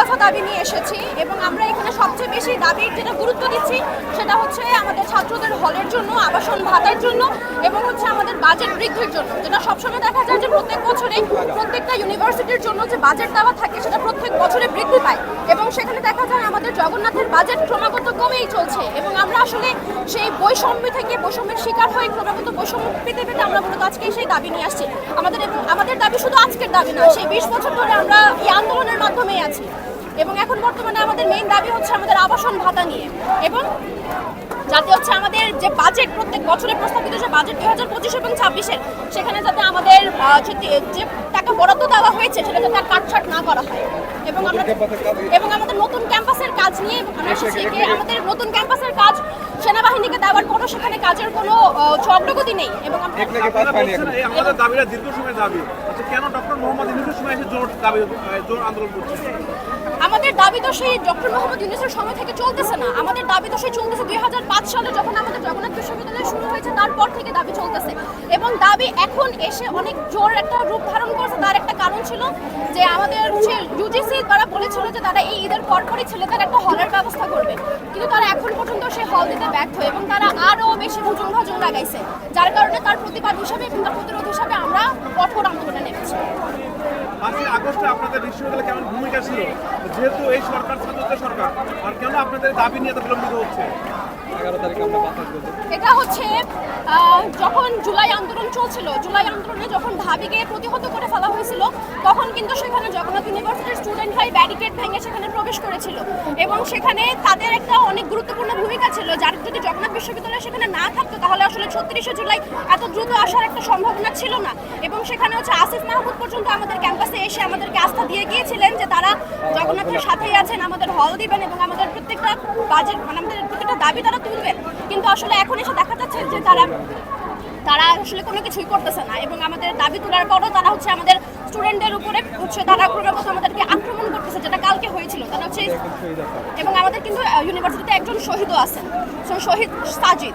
দফা দাবি নিয়ে এসেছি এবং আমরা এখানে সবচেয়ে বেশি দাবির যেটা গুরুত্ব দিচ্ছি সেটা হচ্ছে আমাদের ছাত্রদের হলের জন্য, আবাসন ভাতার জন্য এবং হচ্ছে আমাদের বাজেট বৃদ্ধির জন্য। যেটা সবসময় দেখা যায় যে প্রত্যেক বছরে প্রত্যেকটা ইউনিভার্সিটির জন্য যে বাজেট দেওয়া থাকে সেটা প্রত্যেক বছরে বৃদ্ধি পায় এবং সেখানে দেখা যায় আমাদের জগন্নাথের বাজেট ক্রমাগত কমেই চলছে এবং আমরা আসলে সেই বৈষম্যের শিকার হয়ে ক্রমাগত বৈষম্য পেতে পেতে আমরা মূলত আজকে সেই দাবি নিয়ে আসছি। আমাদের দাবি শুধু আজকের দাবি না, সেই 20 বছর ধরে আমরা এই আন্দোলনের মাধ্যমেই আছি এবং এখন বর্তমানে আমাদের মেইন দাবি হচ্ছে আমাদের আবাসন ভাতা নিয়ে এবং যাতে হচ্ছে আমাদের যে বাজেট প্রত্যেক বছরে প্রস্তাবিত যে বাজেট 2025 এবং 26-এর সেখানে যাতে আমাদের যে টাকা বরাদ্দ দেওয়া হয়েছে সেটা যাতে আর কাটছাট না করা হয় এবং আমাদের নতুন ক্যাম্পাসের কাজ নিয়ে আমরা এসেছি যে আমাদের নতুন ক্যাম্পাসের কাজ সেনাবাহিনীকে দেওয়ার কোনো সেখানে কাজের কোনো অগ্রগতি নেই এবং আমাদের দাবিটা দীর্ঘ সময় দাবি কেন ডক্টর মোহাম্মদ ইউনূসের সময় এসে জোর আন্দোলন করছে? আমাদের দাবি তো সেই ডক্টর মোহাম্মদ ইউনূসের সময় থেকে চলতেছে না, আমাদের দাবি তো সেই চলতেছে 2005 সালে যখন আমাদের জগন্নাথ বিশ্ববিদ্যালয় শুরু হয়েছে তারপর থেকে দাবি চলতেছে এবং দাবি এখন এসে অনেক জোর একটা রূপ ধারণ করেছে। তার একটা কারণ ছিল যে আমাদের ইউজিসি তারা বলেছিল যে তারা এই ঈদের পরপরই ছেলেদের একটা হলের ব্যবস্থা করবে, কিন্তু তারা এখন পর্যন্ত সেই হল দিতে ব্যর্থ এবং তারা আরও বেশি হুজুম ভাজুম লাগাইছে, যার কারণে তার প্রতিবাদ হিসাবে এবং তার প্রতিরোধ হিসাবে আমরা কঠোর আন্দোলনে নেমেছি। 5 আগস্টে আপনাদের বিশ্ববিদ্যালয়ে কেমন ভূমিকা ছিল, যেহেতু এই সরকার ছাত্রদের সরকার, আর কেন আপনাদের দাবি নিয়ে এত বিলম্বিত হচ্ছে? 11 তারিখে আমরা বাতিল করব। এটা হচ্ছে যখন জুলাই আন্দোলন চলছিল, জুলাই আন্দোলনে যখন ঢাবিকে প্রতিহত করে ফেলা হয়েছিল তখন কিন্তু সেখানে জগন্নাথ ইউনিভার্সিটির স্টুডেন্টরাই ব্যারিকেড ভেঙে সেখানে প্রবেশ করেছিল এবং সেখানে তাদের একটা অনেক গুরুত্বপূর্ণ ভূমিকা ছিল, যার যদি জগন্নাথ বিশ্ববিদ্যালয় সেখানে না থাকতো তাহলে আসলে 36শে জুলাই এত দ্রুত আসার একটা সম্ভাবনা ছিল না এবং সেখানে হচ্ছে আসিফ মাহমুদ পর্যন্ত আমাদের ক্যাম্পাসে এসে আমাদেরকে আস্থা দিয়ে গিয়েছিলেন যে তারা জগন্নাথের সাথেই আছেন, আমাদের হল দিবেন এবং আমাদের প্রত্যেকটা বাজেট আমাদের প্রত্যেকটা দাবি তারা তুলবেন, কিন্তু আসলে এখন এসে দেখা যাচ্ছে যে তারা আসলে কোনো কিছুই করতেছে না এবং আমাদের দাবি তোলার পরও তারা হচ্ছে আমাদের স্টুডেন্টদের উপরে হচ্ছে তারা ক্রমাগত আমাদেরকে আক্রমণ করতেছে, যেটা কালকে হয়েছিল। তারা হচ্ছে এবং আমাদের কিন্তু ইউনিভার্সিটিতে একজন শহীদও আছেন, শহীদ সাজিদ।